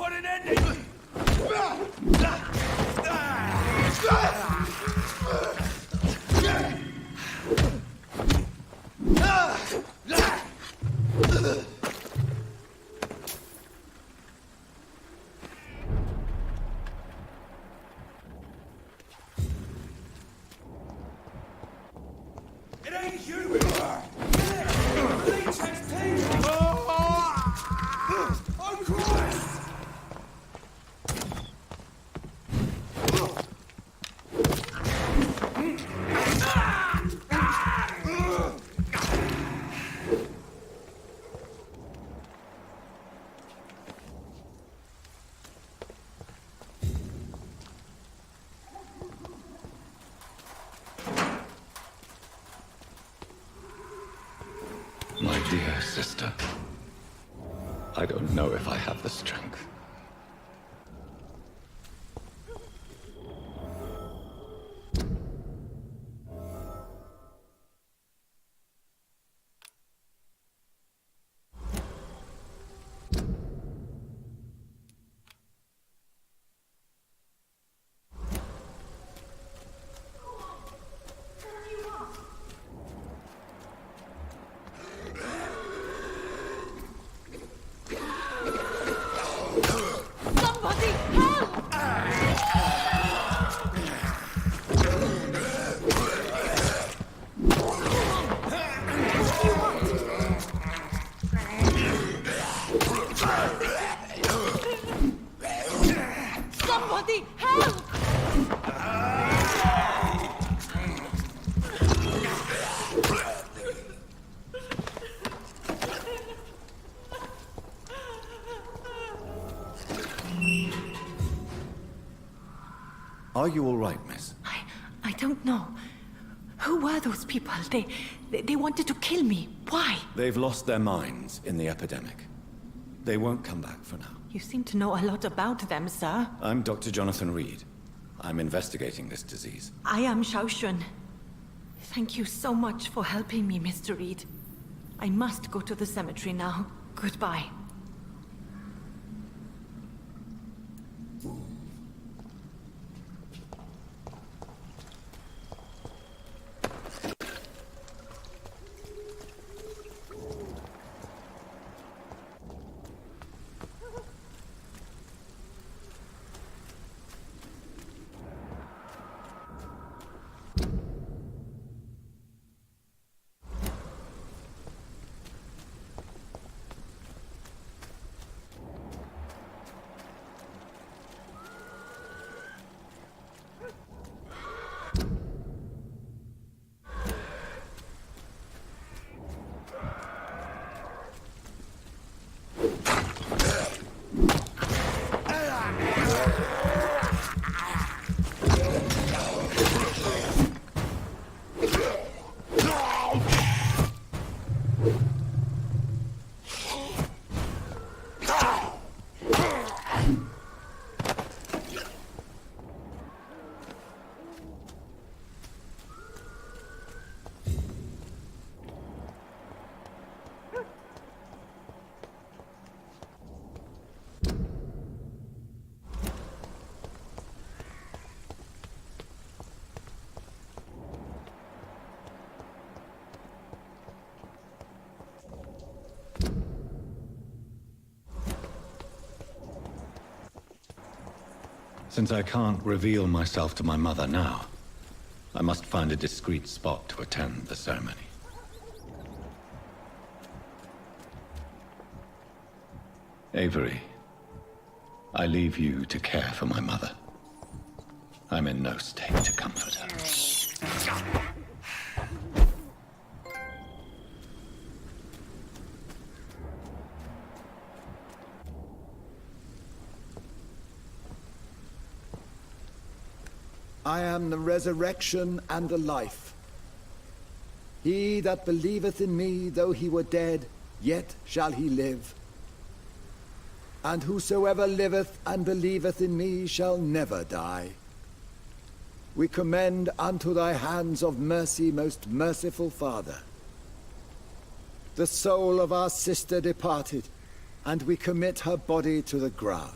put an ending! It ain't you anymore! Bleach has taken! Oh, Christ! My dear sister, I don't know if I have the strength. Somebody help! Are you all right, miss? I don't know. Who were those people? They wanted to kill me. Why? They've lost their minds in the epidemic. They won't come back for now. You seem to know a lot about them, sir. I'm Dr. Jonathan Reed. I'm investigating this disease. I am Xiaoxun. Thank you so much for helping me, Mr. Reed. I must go to the cemetery now. Goodbye. Since I can't reveal myself to my mother now, I must find a discreet spot to attend the ceremony. Avery, I leave you to care for my mother. I'm in no state to comfort her. I am the resurrection and the life. He that believeth in me, though he were dead, yet shall he live. And whosoever liveth and believeth in me shall never die. We commend unto thy hands of mercy, most merciful Father, the soul of our sister departed, and we commit her body to the ground.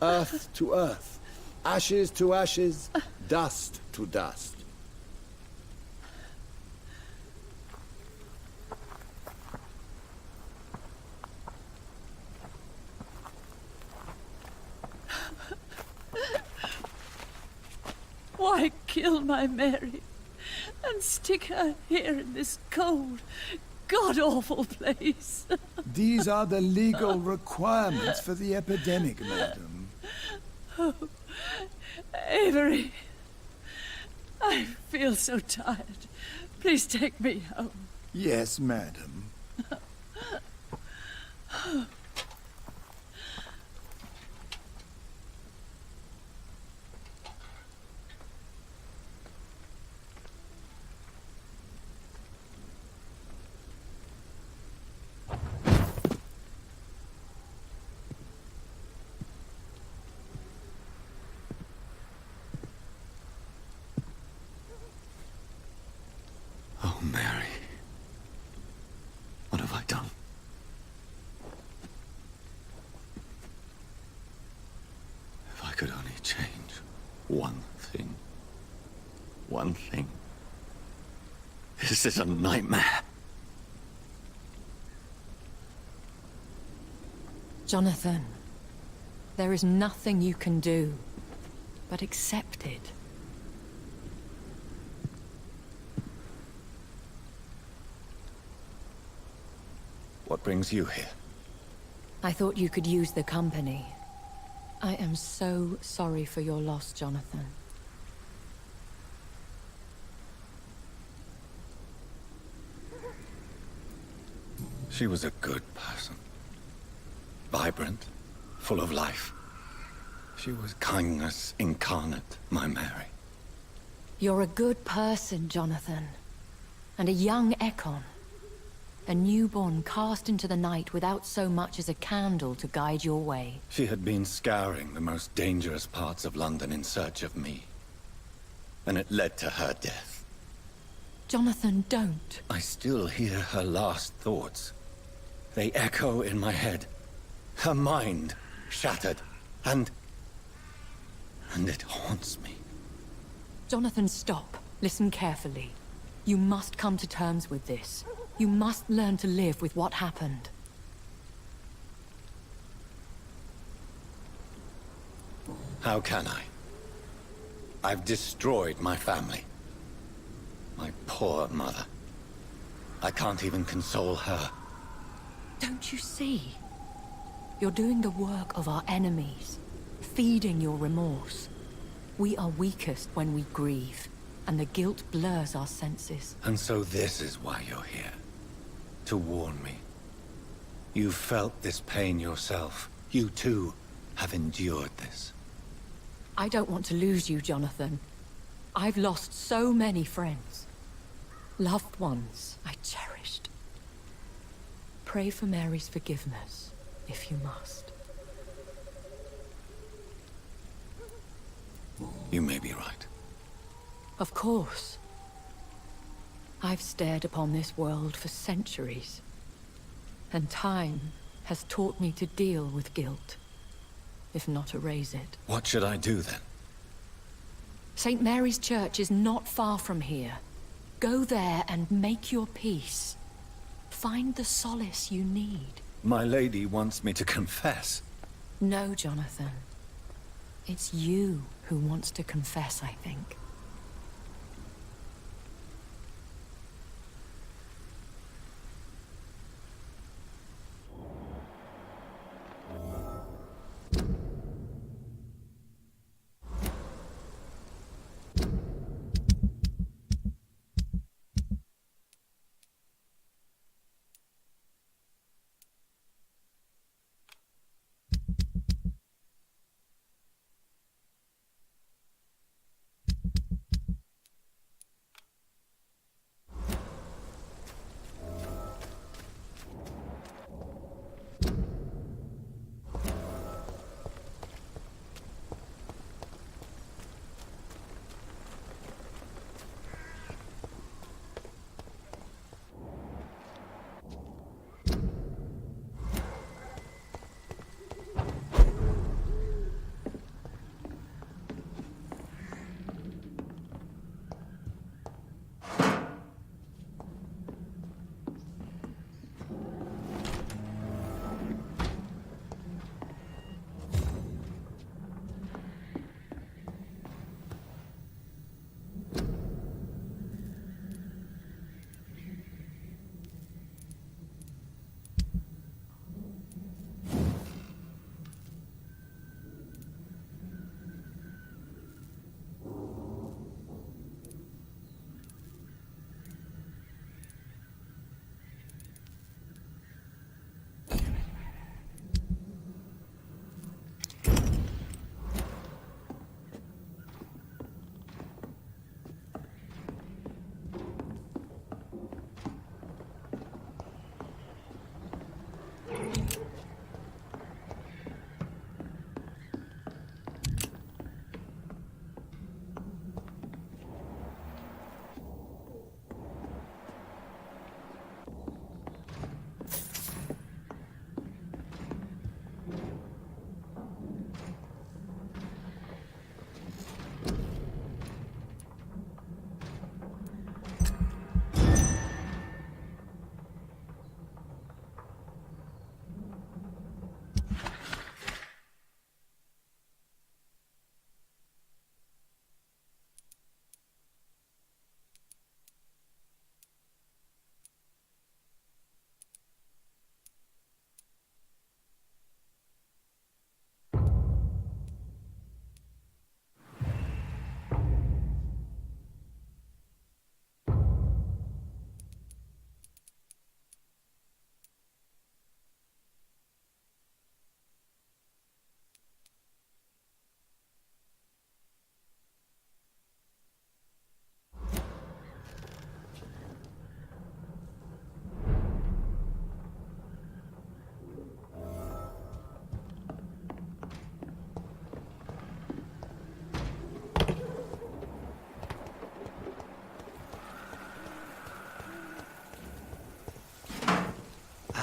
Earth to earth, ashes to ashes, dust to dust. Why kill my Mary and stick her here in this cold, god-awful place? These are the legal requirements for the epidemic, madam. Oh, Avery, I feel so tired. Please take me home. Yes, madam. Oh, Mary. What have I done? If I could only change one thing. One thing. This is a nightmare. Jonathan, there is nothing you can do but accept it. What brings you here? I thought you could use the company. I am so sorry for your loss, Jonathan. She was a good person. Vibrant, full of life. She was kindness incarnate, my Mary. You're a good person, Jonathan. And a young Ekon. A newborn cast into the night without so much as a candle to guide your way. She had been scouring the most dangerous parts of London in search of me. And it led to her death. Jonathan, don't. I still hear her last thoughts. They echo in my head. Her mind shattered, and it haunts me. Jonathan, stop. Listen carefully. You must come to terms with this. You must learn to live with what happened. How can I? I've destroyed my family. My poor mother. I can't even console her. Don't you see? You're doing the work of our enemies, feeding your remorse. We are weakest when we grieve, and the guilt blurs our senses. And so this is why you're here. To warn me. You've felt this pain yourself. You too have endured this. I don't want to lose you, Jonathan. I've lost so many friends. Loved ones I cherished. Pray for Mary's forgiveness, if you must. You may be right. Of course. I've stared upon this world for centuries. And time has taught me to deal with guilt, if not erase it. What should I do then? St. Mary's Church is not far from here. Go there and make your peace. Find the solace you need. My lady wants me to confess. No, Jonathan. It's you who wants to confess, I think.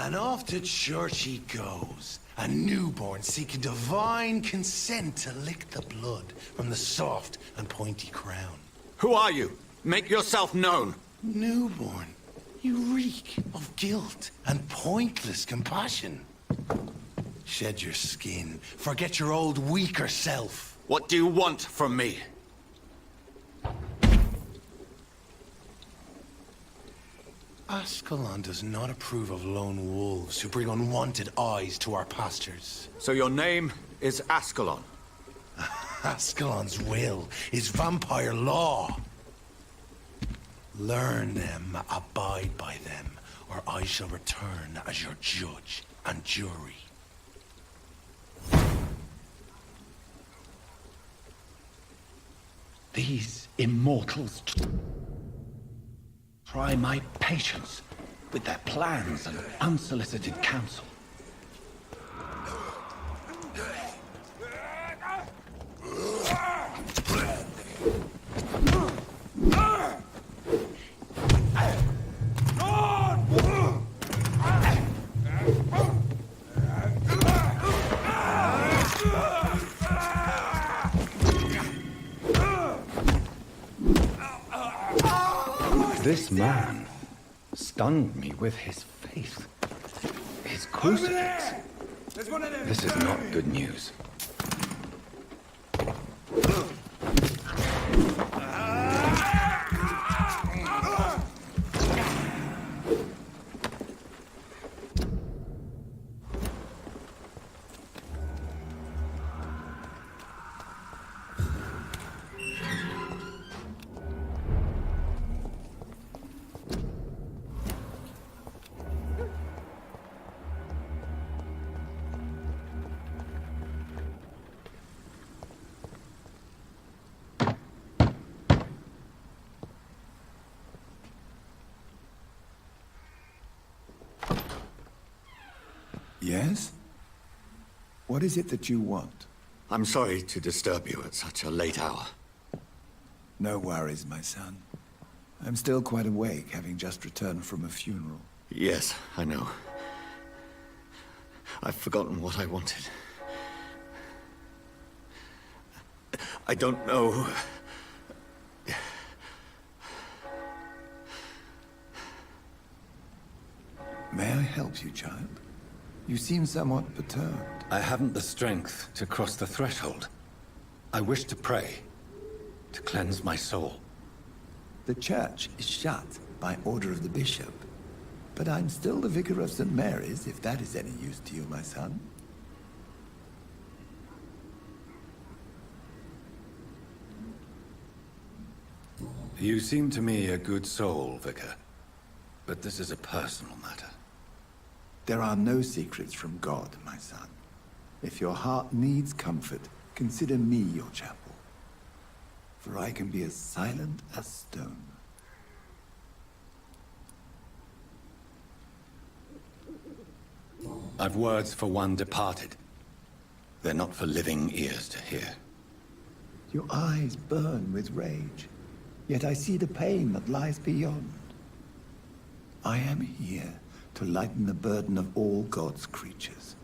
And off to church he goes, a newborn seeking divine consent to lick the blood from the soft and pointy crown. Who are you? Make yourself known. Newborn, you reek of guilt and pointless compassion. Shed your skin, forget your old weaker self. What do you want from me? Ascalon does not approve of lone wolves who bring unwanted eyes to our pastures. So your name is Ascalon? Ascalon's will is vampire law. Learn them, abide by them, or I shall return as your judge and jury. These immortals try my patience with their plans and unsolicited counsel. This man stunned me with his faith. His crucifix. This is not good news. Yes? What is it that you want? I'm sorry to disturb you at such a late hour. No worries, my son. I'm still quite awake, having just returned from a funeral. Yes, I know. I've forgotten what I wanted. I don't know. May I help you, child? You seem somewhat perturbed. I haven't the strength to cross the threshold. I wish to pray, to cleanse my soul. The church is shut by order of the bishop. But I'm still the vicar of St. Mary's, if that is any use to you, my son. You seem to me a good soul, Vicar. But this is a personal matter. There are no secrets from God, my son. If your heart needs comfort, consider me your chapel. For I can be as silent as stone. I've words for one departed. They're not for living ears to hear. Your eyes burn with rage, yet I see the pain that lies beyond. I am here to lighten the burden of all God's creatures.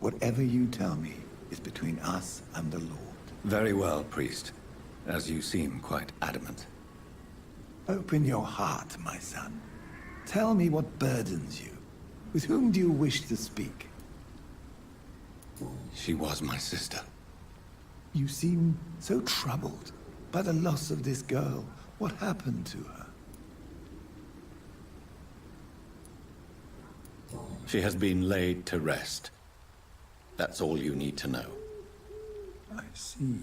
Whatever you tell me is between us and the Lord. Very well, priest. As you seem quite adamant. Open your heart, my son. Tell me what burdens you. With whom do you wish to speak? She was my sister. You seem so troubled by the loss of this girl. What happened to her? She has been laid to rest. That's all you need to know. I see.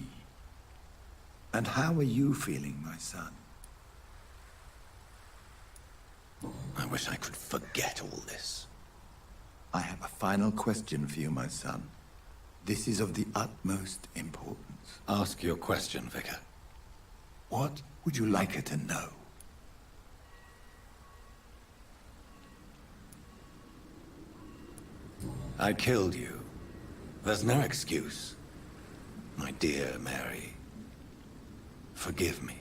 And how are you feeling, my son? I wish I could forget all this. I have a final question for you, my son. This is of the utmost importance. Ask your question, Vicar. What would you like her to know? I killed you. There's no excuse. My dear Mary, forgive me.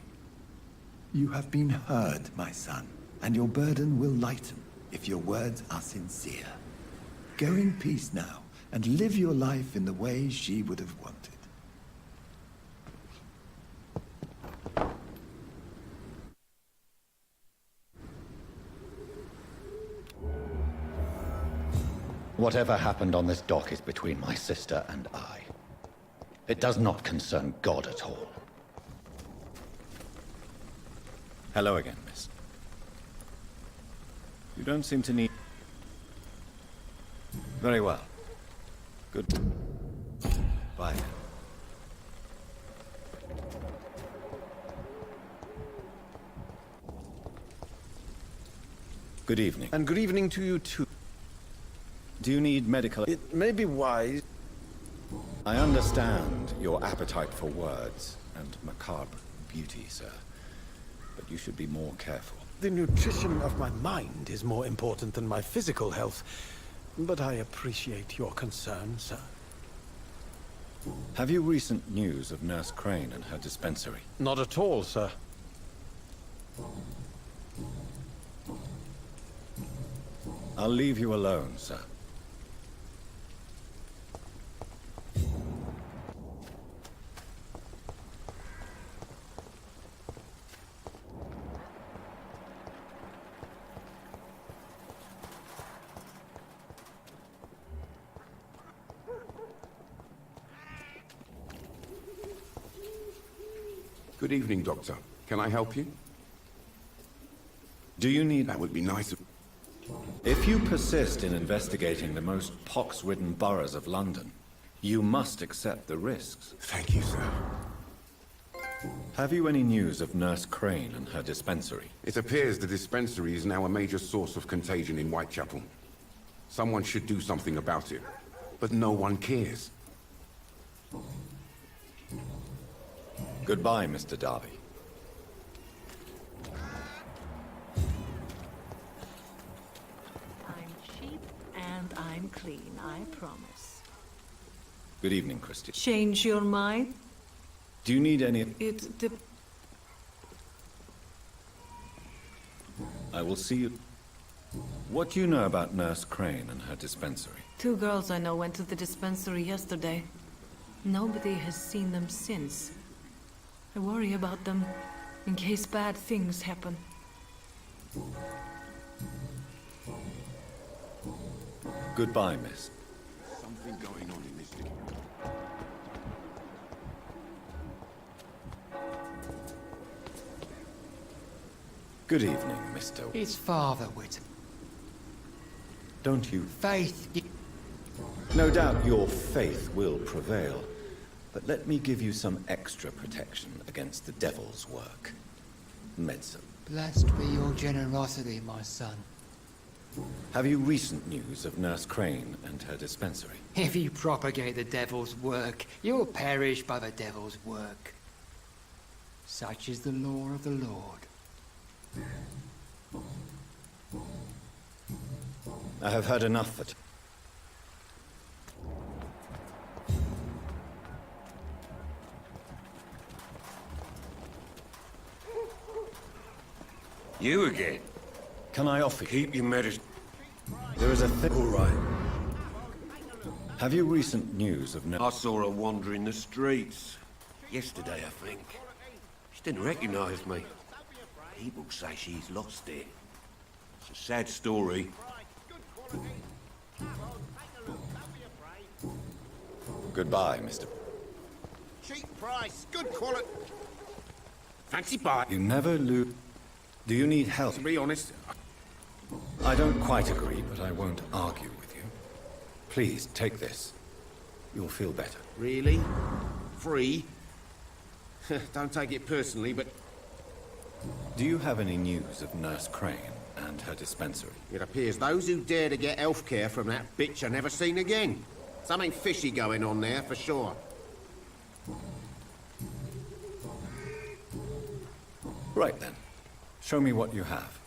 You have been heard, my son, and your burden will lighten if your words are sincere. Go in peace now, and live your life in the way she would have wanted. Whatever happened on this dock is between my sister and I. It does not concern God at all. Hello again, miss. You don't seem to need... Very well. Good. Bye. Good evening. And good evening to you too. Do you need medical... It may be wise... I understand your appetite for words and macabre beauty, sir. But you should be more careful. The nutrition of my mind is more important than my physical health. But I appreciate your concern, sir. Have you recent news of Nurse Crane and her dispensary? Not at all, sir. I'll leave you alone, sir. Good evening, Doctor. Can I help you? Do you need... That would be nice. If you persist in investigating the most pox-ridden boroughs of London, you must accept the risks. Thank you, sir. Have you any news of Nurse Crane and her dispensary? It appears the dispensary is now a major source of contagion in Whitechapel. Someone should do something about it, but no one cares. Goodbye, Mr. Darby. I'm cheap and I'm clean, I promise. Good evening, Christy. Change your mind? Do you need any... I will see you... What do you know about Nurse Crane and her dispensary? 2 girls I know went to the dispensary yesterday. Nobody has seen them since. I worry about them, in case bad things happen. Goodbye, miss. Something going on in this... Good evening, Mr. His father, Whittam. Don't you... Faith... No doubt your faith will prevail, but let me give you some extra protection against the devil's work. Medicine. Blessed be your generosity, my son. Have you recent news of Nurse Crane and her dispensary? If you propagate the devil's work, you'll perish by the devil's work. Such is the law of the Lord. I have heard enough for... You again? Can I offer you? Keep your medicine. There is a thing... All right. Have you recent news of I saw her wandering the streets. Yesterday, I think. She didn't recognize me. People say she's lost it. It's a sad story. Goodbye, Mr. Cheap price, good quality. Fancy buy. You never lose... Do you need help? To be honest, I don't quite agree, but I won't argue with you. Please, take this. You'll feel better. really? Free? Don't take it personally, but... Do you have any news of Nurse Crane and her dispensary? It appears those who dare to get health care from that bitch are never seen again. Something fishy going on there, for sure. Right then. Show me what you have.